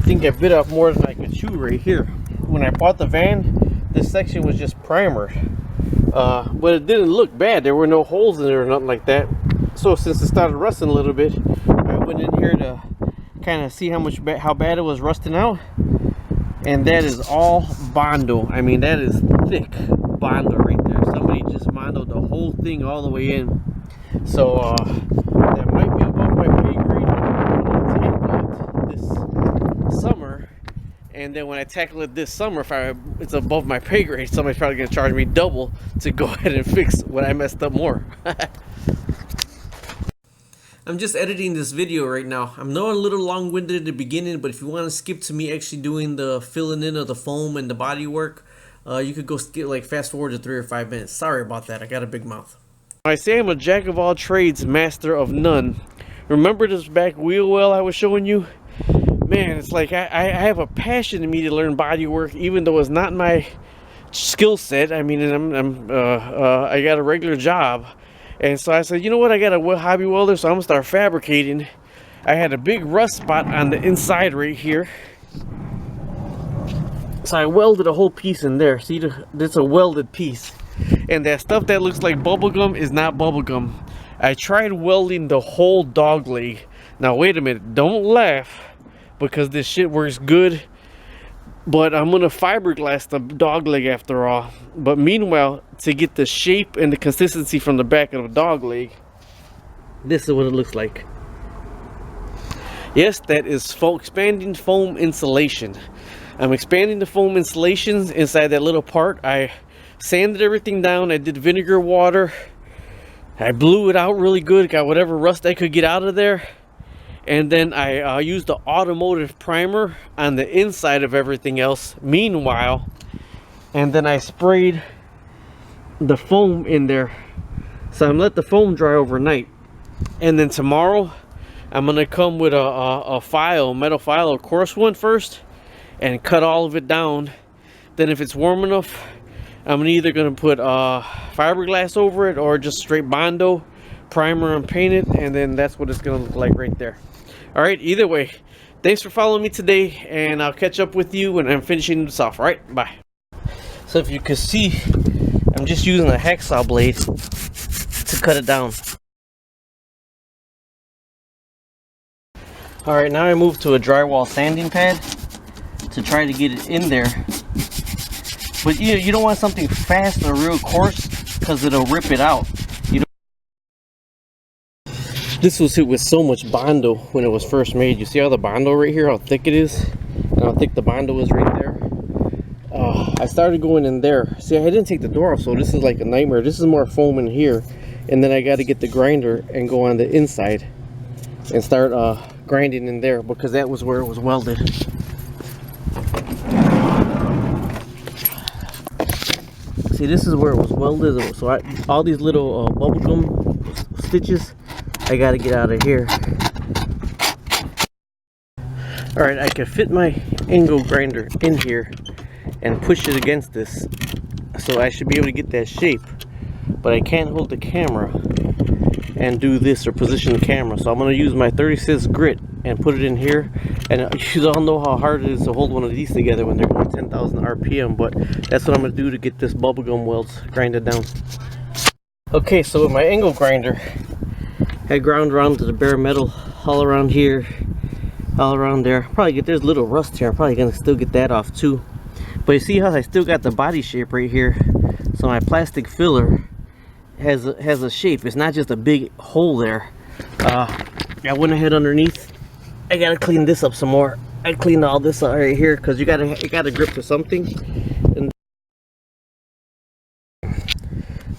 think I bit off more than I could chew right here. When I bought the van, this section was just primered, but it didn't look bad. There were no holes in it or nothing like that. So since it started rusting a little bit, I went in here to kind of see how bad it was rusting out. And that is all Bondo. I mean, that is thick Bondo right there. Somebody just Bondoed the whole thing all the way in. So that might be above my pay grade. I'm gonna tackle it this summer, and then when I tackle it this summer, if it's above my pay grade, somebody's probably gonna charge me double to go ahead and fix what I messed up more. I'm just editing this video right now. I'm knowing a little long-winded at the beginning, but if you want to skip to me actually doing the filling in of the foam and the body work, you could go skip, like fast forward to 3 or 5 minutes. Sorry about that, I got a big mouth. I say I'm a jack of all trades, master of none. Remember this back wheel well I was showing you? Man, it's like I have a passion in me to learn body work, even though it's not my skill set. I mean, I got a regular job. And so I said, you know what, I got a hobby welder, so I'm gonna start fabricating. I had a big rust spot on the inside right here, so I welded a whole piece in there. See, that's a welded piece, and that stuff that looks like bubble gum is not bubble gum. I tried welding the whole dog leg. Now wait a minute, don't laugh, because this shit works good, but I'm gonna fiberglass the dog leg after all. But meanwhile, to get the shape and the consistency from the back of the dog leg, this is what it looks like. Yes, that is expanding foam insulation. I'm expanding the foam insulations inside that little part. I sanded everything down. I did vinegar water. I blew it out really good, got whatever rust I could get out of there. And then I used the automotive primer on the inside of everything else meanwhile, and then I sprayed the foam in there. So I'm let the foam dry overnight, and then tomorrow I'm gonna come with a metal file, a coarse one first, and cut all of it down. Then if it's warm enough, I'm either gonna put fiberglass over it or just straight Bondo primer and paint it, and then that's what it's gonna look like right there. All right, either way, thanks for following me today, and I'll catch up with you when I'm finishing this off. All right, bye. So if you can see, I'm just using a hacksaw blade to cut it down. All right, now I move to a drywall sanding pad to try to get it in there. But you don't want something fast or real coarse, because it'll rip it out. This was hit with so much Bondo when it was first made. You see all the Bondo right here, how thick it is, and how thick the Bondo is right there. I started going in there. See, I didn't take the door off, so this is like a nightmare. This is more foam in here, and then I got to get the grinder and go on the inside and start grinding in there, because that was where it was welded. See, this is where it was welded. So all these little bubblegum stitches, I gotta get out of here. Alright, I can fit my angle grinder in here and push it against this, so I should be able to get that shape. But I can't hold the camera and do this or position the camera, so I'm going to use my 36 grit and put it in here. And you all know how hard it is to hold one of these together when they're going 10,000 RPM, but that's what I'm going to do to get this bubblegum welds grinded down. Okay, so with my angle grinder, I ground around to the bare metal all around here, all around there. There's a little rust here. I'm probably gonna still get that off too. But you see how I still got the body shape right here. So my plastic filler has a shape. It's not just a big hole there. I went ahead underneath. I gotta clean this up some more. I cleaned all this up right here, because you gotta grip to something.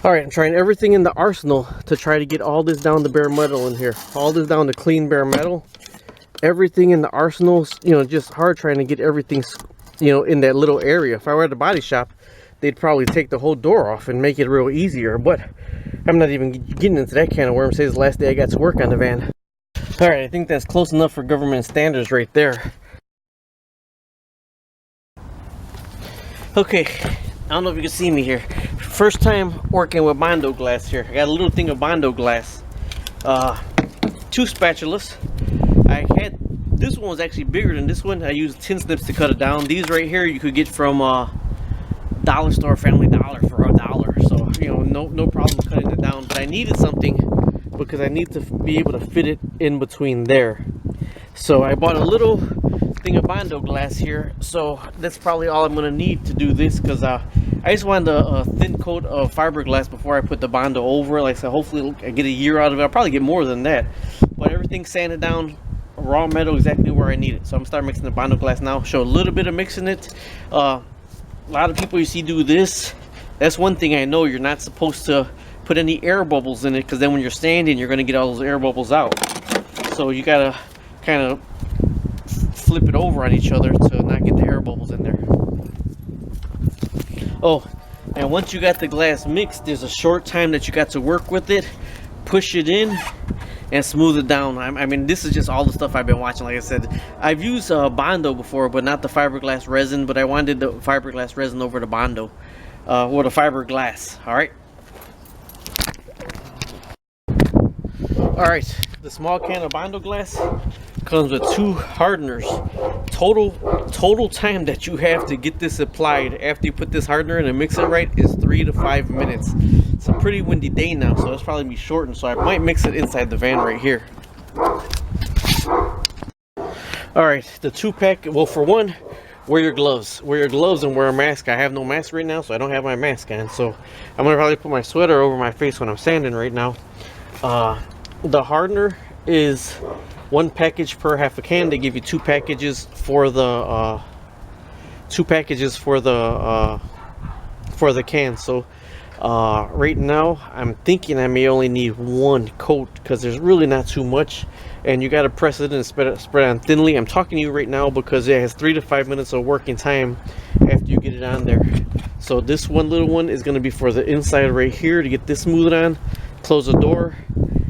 Alright, I'm trying everything in the arsenal to try to get all this down to bare metal in here. All this down to clean bare metal. Everything in the arsenal, just hard trying to get everything, in that little area. If I were at the body shop, they'd probably take the whole door off and make it real easier. But I'm not even getting into that can of worms. Today's the last day I got to work on the van. Alright, I think that's close enough for government standards right there. Okay, I don't know if you can see me here. First time working with Bondo glass here. I got a little thing of Bondo glass. 2 spatulas. I had This one was actually bigger than this one. I used tin snips to cut it down. These right here you could get from dollar store, Family Dollar for $1. So you know, no problem cutting it down. But I needed something because I need to be able to fit it in between there. So I bought a little thing of Bondo glass here. So that's probably all I'm gonna need to do this, because I just wanted a thin coat of fiberglass before I put the Bondo over. Like I said, hopefully I get a year out of it. I'll probably get more than that. But everything's sanded down, raw metal, exactly where I need it. So I'm gonna start mixing the Bondo glass now. Show a little bit of mixing it. A lot of people you see do this. That's one thing I know, you're not supposed to put any air bubbles in it, because then when you're sanding, you're gonna get all those air bubbles out. So you gotta kind of flip it over on each other to not get the air bubbles in there. Oh, and once you got the glass mixed, there's a short time that you got to work with it. Push it in and smooth it down. I mean, this is just all the stuff I've been watching. Like I said, I've used Bondo before, but not the fiberglass resin. But I wanted the fiberglass resin over the Bondo, or the fiberglass. All right. All right. The small can of Bondo glass comes with 2 hardeners. Total time that you have to get this applied after you put this hardener in and mix it right is 3 to 5 minutes. It's a pretty windy day now, so it's probably be shortened, so I might mix it inside the van right here. All right, the 2-pack. Well, for one, wear your gloves and wear a mask. I have no mask right now, so I don't have my mask on, so I'm gonna probably put my sweater over my face when I'm sanding right now. The hardener is 1 package per half a can. They give you 2 packages for the can. So right now I'm thinking I may only need 1 coat, because there's really not too much, and you got to press it and spread it on thinly. I'm talking to you right now because it has 3 to 5 minutes of working time after you get it on there. So this one little one is going to be for the inside right here to get this smoothed on, close the door,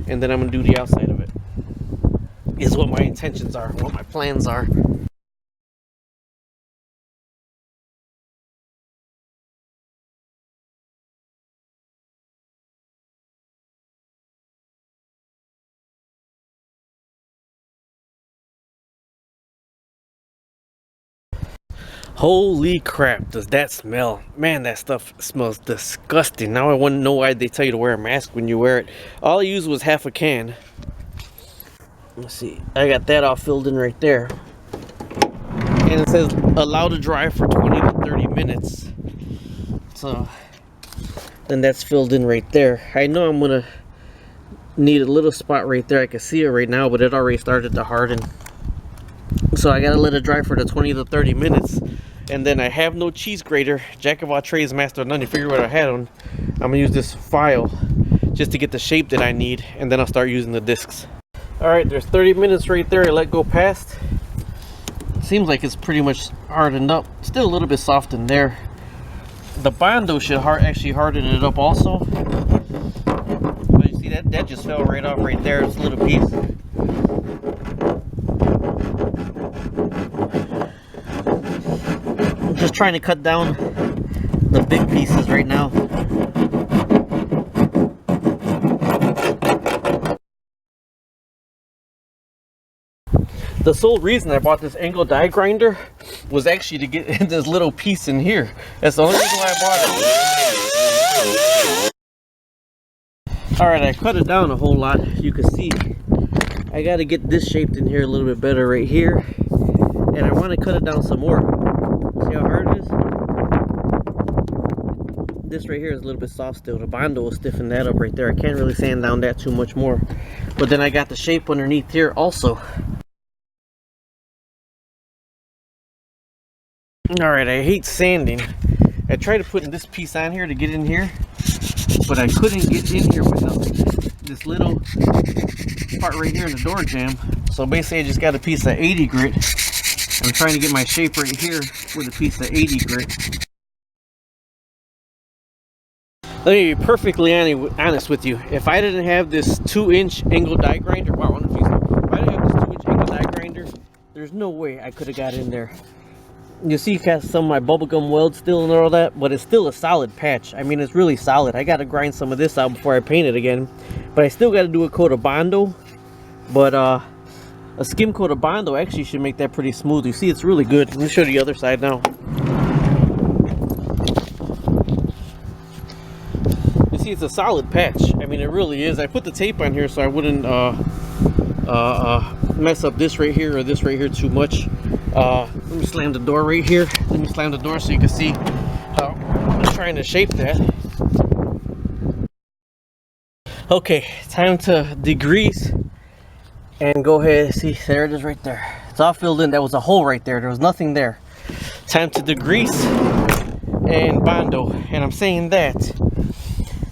and then I'm going to do the outside of it. Is what my intentions are, what my plans are. Holy crap, does that smell? Man, that stuff smells disgusting. Now I want to know why they tell you to wear a mask when you wear it. All I used was half a can. Let's see, I got that all filled in right there, and it says allow to dry for 20 to 30 minutes. So then that's filled in right there. I know I'm gonna need a little spot right there. I can see it right now, but it already started to harden, so I gotta let it dry for the 20 to 30 minutes. And then I have no cheese grater, jack of all trades, master of none. You figure what I had on. I'm gonna use this file just to get the shape that I need, and then I'll start using the discs. All right, there's 30 minutes right there. I let go past. Seems like it's pretty much hardened up. Still a little bit soft in there. The Bondo should actually harden it up also. But you see that just fell right off right there. It's a little piece. I'm just trying to cut down the big pieces right now. The sole reason I bought this angle die grinder was actually to get this little piece in here. That's the only reason why I bought it. Alright, I cut it down a whole lot. You can see I got to get this shaped in here a little bit better right here. And I want to cut it down some more. See how hard it is? This right here is a little bit soft still. The Bondo will stiffen that up right there. I can't really sand down that too much more. But then I got the shape underneath here also. Alright, I hate sanding. I tried to put this piece on here to get in here, but I couldn't get in here without this little part right here in the door jamb. So basically I just got a piece of 80 grit. I'm trying to get my shape right here with a piece of 80 grit. Let me be perfectly honest with you. If I didn't have this 2-inch angle die grinder, wow, if I didn't have this 2-inch angle die grinder, there's no way I could have got in there. You see some of my bubblegum weld still and all that, but it's still a solid patch. I mean, it's really solid. I got to grind some of this out before I paint it again. But I still got to do a coat of Bondo. But a skim coat of Bondo actually should make that pretty smooth. You see, it's really good. Let me show you the other side now. You see, it's a solid patch. I mean, it really is. I put the tape on here so I wouldn't mess up this right here or this right here too much. Let me slam the door right here. Let me slam the door so you can see how I'm trying to shape that. Okay, time to degrease and go ahead. See, there it is right there. It's all filled in. There was a hole right there. There was nothing there. Time to degrease and Bondo. And I'm saying that.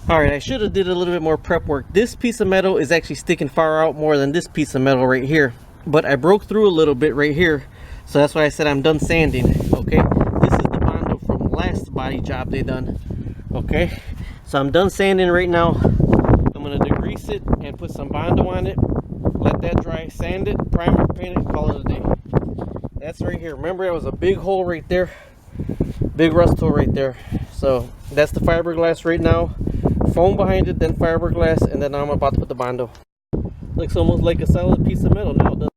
Alright, I should have did a little bit more prep work. This piece of metal is actually sticking far out more than this piece of metal right here. But I broke through a little bit right here. So that's why I said I'm done sanding. Okay, this is the Bondo from last body job they done. Okay, so I'm done sanding right now. I'm gonna degrease it and put some Bondo on it. Let that dry, sand it, primer, paint it, call it a day. That's right here. Remember, there was a big hole right there, big rust hole right there. So that's the fiberglass right now. Foam behind it, then fiberglass, and then I'm about to put the Bondo. Looks almost like a solid piece of metal now, doesn't it?